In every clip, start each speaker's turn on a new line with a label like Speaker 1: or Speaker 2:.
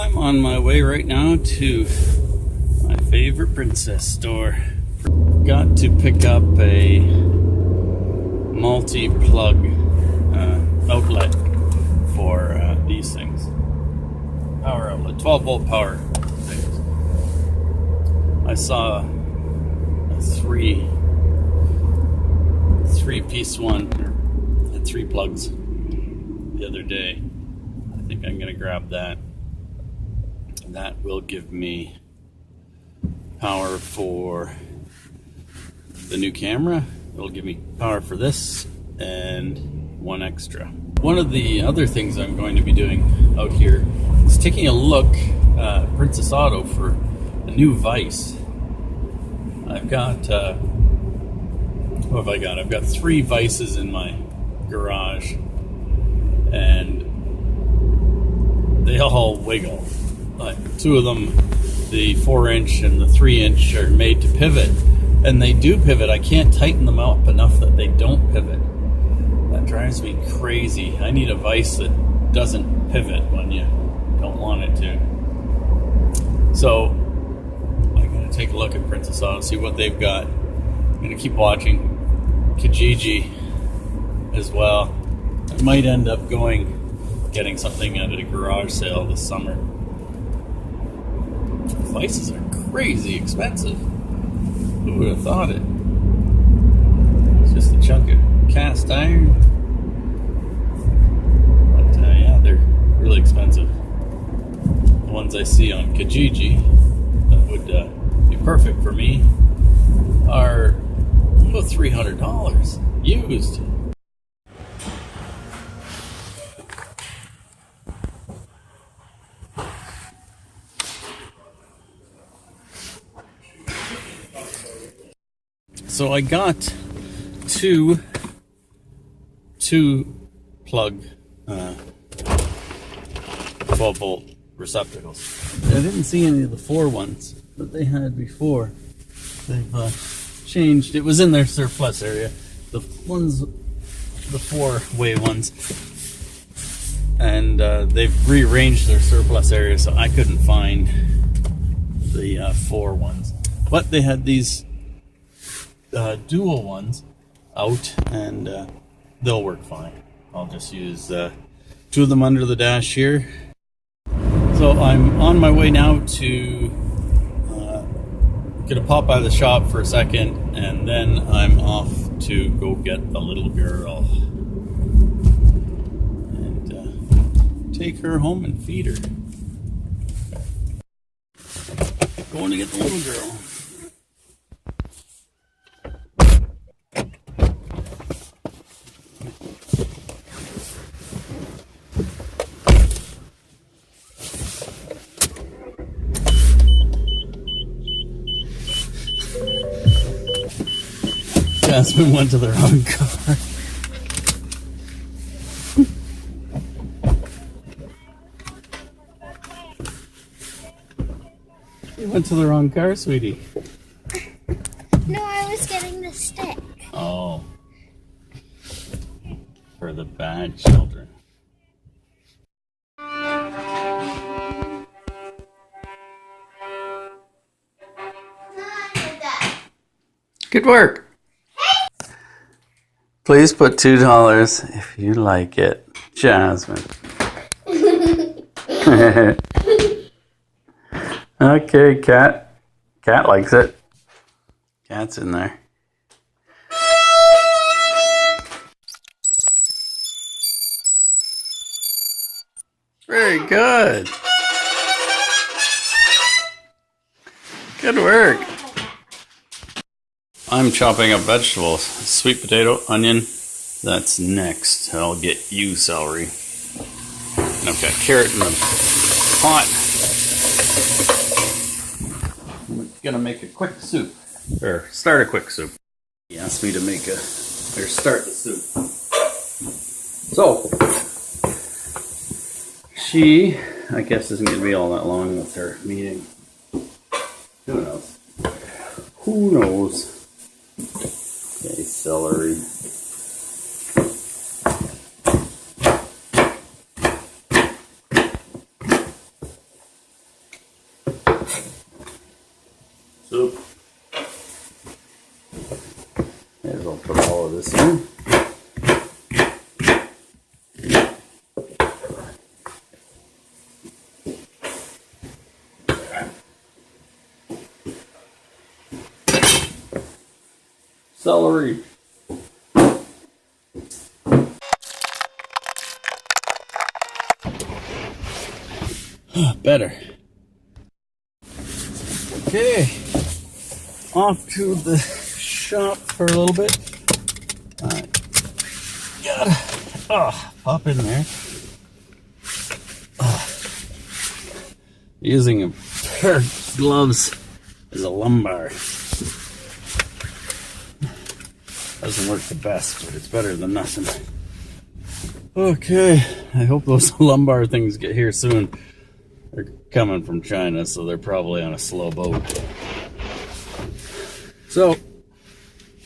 Speaker 1: I'm on my way right now to my favorite princess store. Got to pick up a multi-plug outlet for these things. Power outlet, 12 volt power things. I saw a three-piece one, had 3 plugs the other day. I think I'm gonna grab that. That will give me power for the new camera. It'll give me power for this and one extra. One of the other things I'm going to be doing out here is taking a look at Princess Auto for a new vise. I've got, what have I got? I've got 3 vices in my garage, and they all wiggle. Like 2 of them, the 4-inch and the 3-inch, are made to pivot, and they do pivot. I can't tighten them up enough that they don't pivot. That drives me crazy. I need a vise that doesn't pivot when you don't want it to. So I'm going to take a look at Princess Auto, see what they've got. I'm going to keep watching Kijiji as well. I might end up getting something at a garage sale this summer. Vices are crazy expensive. Who would have thought it? It's just a chunk of cast iron. But yeah, they're really expensive. The ones I see on Kijiji that would be perfect for me are about $300 used. So I got two plug 12 volt receptacles. I didn't see any of the 4 ones that they had before. They've changed. It was in their surplus area. The 4-way ones, and they've rearranged their surplus area, so I couldn't find the 4 ones. But they had these dual ones out, and they'll work fine. I'll just use 2 of them under the dash here. So I'm on my way now to gonna pop by the shop for a second, and then I'm off to go get the little girl and take her home and feed her. Going to get the little girl. Jasmine went to the wrong car. You went to the wrong car, sweetie.
Speaker 2: No, I was getting the stick.
Speaker 1: Oh. For the bad children. Good work. Please put $2 if you like it. Jasmine. Okay, Cat. Cat likes it. Cat's in there. Very good. Good work. I'm chopping up vegetables. Sweet potato, onion. That's next. I'll get you celery. And I've got carrot in the pot. I'm gonna make a quick soup. Or start a quick soup. He asked me to start the soup. So, she, I guess, isn't gonna be all that long with her meeting. Who knows? Who knows? Okay, celery. So, there's I'll put all of this in. Celery. Better. Okay, off to the shop for a little bit. Gotta pop in there. Using a pair of gloves as a lumbar. Doesn't work the best, but it's better than nothing. Okay, I hope those lumbar things get here soon. They're coming from China, so they're probably on a slow boat. So,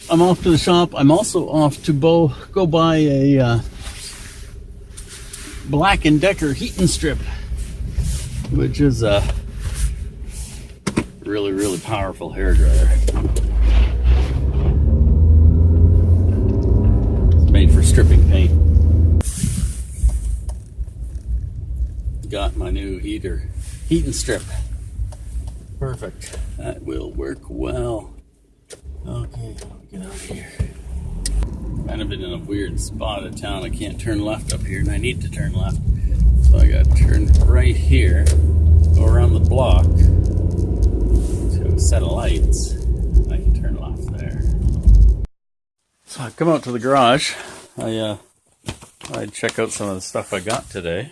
Speaker 1: I'm off to the shop. I'm also off to go buy a Black & Decker heat and strip, which is a really, really powerful hairdryer. It's made for stripping paint. Got my new heat and strip. Perfect. That will work well. Okay, get out of here. Kind of in a weird spot of town. I can't turn left up here, and I need to turn left. So I got to turn right here, go around the block to a set of lights. I can turn left there. So I come out to the garage. I'd check out some of the stuff I got today.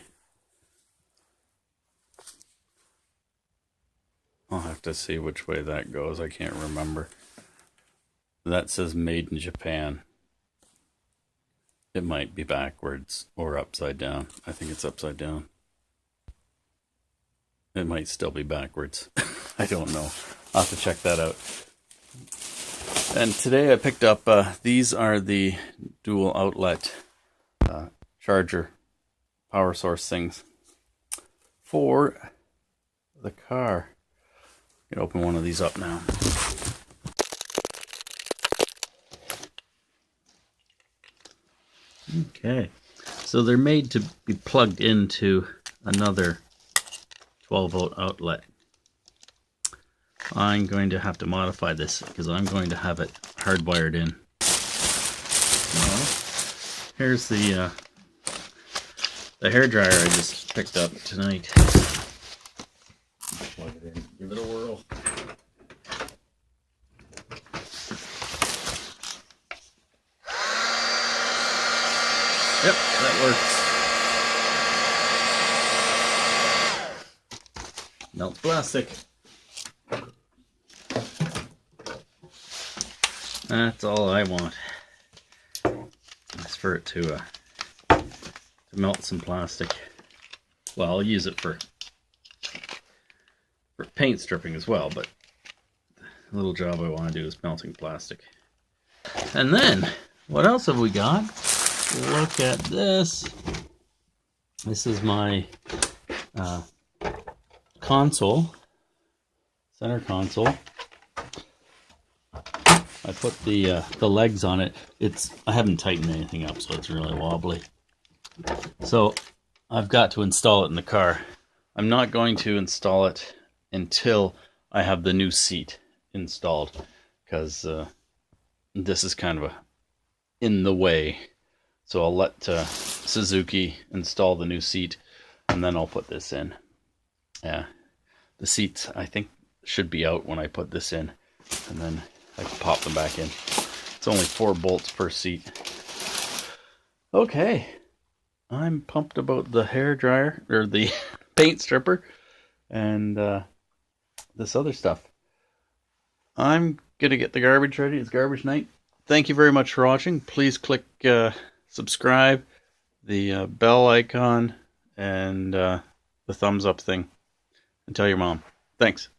Speaker 1: I'll have to see which way that goes. I can't remember. That says made in Japan. It might be backwards or upside down. I think it's upside down. It might still be backwards. I don't know. I'll have to check that out. And today I picked up, these are the dual outlet charger power source things for the car. I'm gonna open one of these up now. Okay, so they're made to be plugged into another 12-volt outlet. I'm going to have to modify this because I'm going to have it hardwired in. So, here's the hairdryer I just picked up tonight. Plug it in, give it a whirl. Yep, that works. Melts plastic. That's all I want. Is for it to melt some plastic. Well, I'll use it for paint stripping as well, but the little job I want to do is melting plastic. And then, what else have we got? Look at this. This is my console, center console. I put the legs on it. I haven't tightened anything up, so it's really wobbly. So I've got to install it in the car. I'm not going to install it until I have the new seat installed, because this is kind of in the way. So I'll let Suzuki install the new seat, and then I'll put this in. Yeah, the seats I think should be out when I put this in, and then I can pop them back in. It's only 4 bolts per seat. Okay, I'm pumped about the hairdryer, or the paint stripper, and this other stuff. I'm gonna get the garbage ready. It's garbage night. Thank you very much for watching. Please click subscribe, the bell icon, and the thumbs up thing, and tell your mom. Thanks.